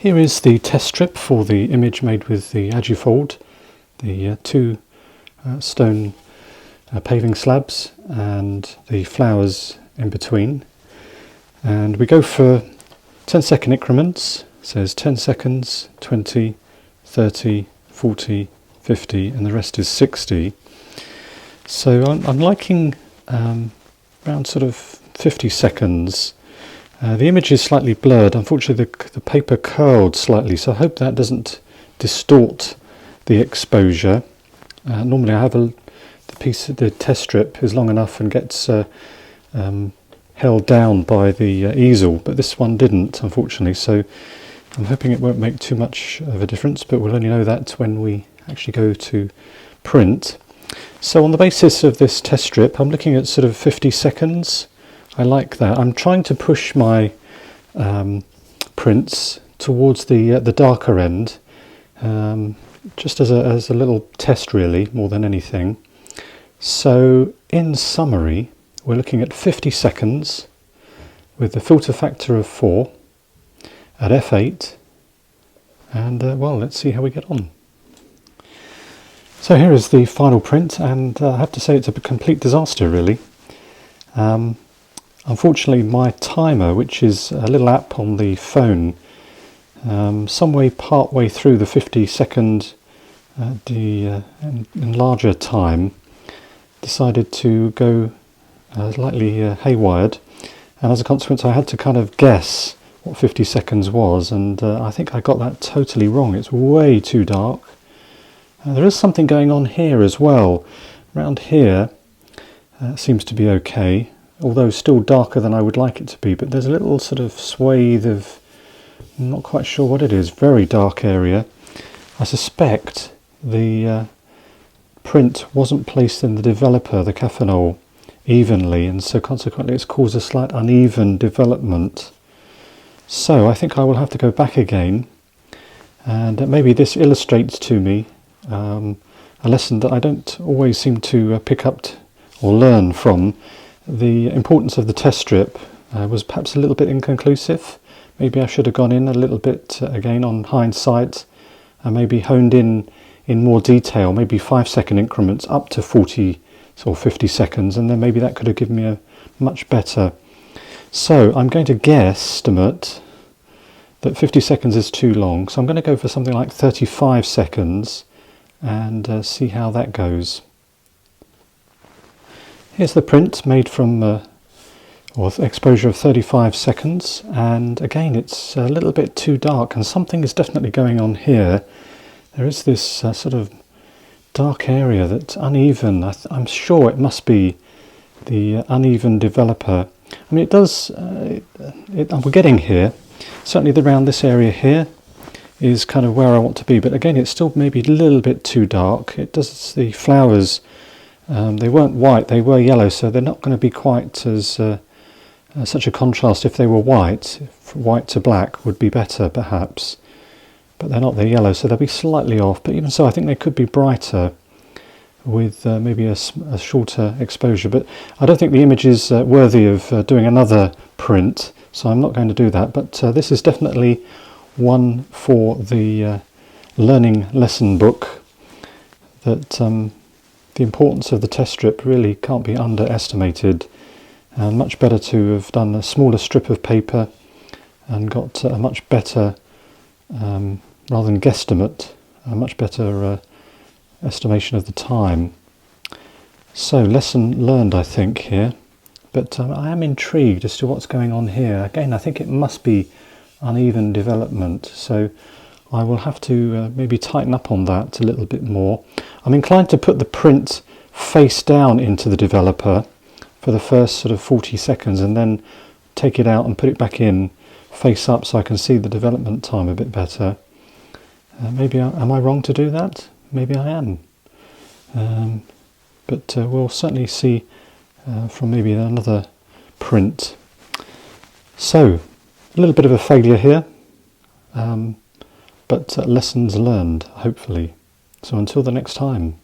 Here is the test strip for the image made with the Agifold, the two stone paving slabs and the flowers in between. And we go for 10-second increments. It says 10 seconds, 20, 30, 40, 50, and the rest is 60. So I'm liking around sort of 50 seconds. The image is slightly blurred. Unfortunately, the paper curled slightly, so I hope that doesn't distort the exposure. Normally, I have the test strip is long enough and gets held down by the easel, but this one didn't, unfortunately. So I'm hoping it won't make too much of a difference, but we'll only know that when we actually go to print. So on the basis of this test strip, I'm looking at sort of 50 seconds. I like that. I'm trying to push my prints towards the darker end, just as a little test really, more than anything. So in summary, we're looking at 50 seconds with the filter factor of 4 at f8, and well, let's see how we get on. So here is the final print, and I have to say it's a complete disaster really. Unfortunately, my timer, which is a little app on the phone, some way part way through the 50-second enlarger time, decided to go slightly haywired, and as a consequence I had to kind of guess what 50 seconds was, and I think I got that totally wrong. It's way too dark. There is something going on here as well. Around here seems to be okay, although still darker than I would like it to be, but there's a little sort of swathe of, I'm not quite sure what it is, very dark area. I suspect the print wasn't placed in the developer, the Caffenol, evenly, and so consequently it's caused a slight uneven development. So I think I will have to go back again, and maybe this illustrates to me a lesson that I don't always seem to pick up or learn from. The importance of the test strip was perhaps a little bit inconclusive. Maybe I should have gone in a little bit again on hindsight, and maybe honed in more detail, maybe 5-second increments up to 40 or 50 seconds, and then maybe that could have given me a much better. So I'm going to guesstimate that 50 seconds is too long, so I'm going to go for something like 35 seconds and see how that goes. Here's the print made from exposure of 35 seconds, and again it's a little bit too dark, and something is definitely going on here. There is this sort of dark area that's uneven. I'm sure it must be the uneven developer. I mean, it does, we're getting here. Certainly around this area here is kind of where I want to be, but again it's still maybe a little bit too dark. It does, the flowers, they weren't white, they were yellow, so they're not going to be quite as such a contrast. If they were white, white to black would be better perhaps, but they're not, they're yellow, so they'll be slightly off. But even so, I think they could be brighter with maybe a shorter exposure, but I don't think the image is worthy of doing another print, so I'm not going to do that. But this is definitely one for the learning lesson book, that the importance of the test strip really can't be underestimated, and much better to have done a smaller strip of paper and got a much better, rather than guesstimate, a much better estimation of the time. So lesson learned, I think, here, but I am intrigued as to what's going on here. Again, I think it must be uneven development, so I will have to maybe tighten up on that a little bit more. I'm inclined to put the print face down into the developer for the first sort of 40 seconds and then take it out and put it back in face up so I can see the development time a bit better. Maybe am I wrong to do that? Maybe I am. But we'll certainly see from maybe another print. So a little bit of a failure here, but lessons learned, hopefully. So until the next time.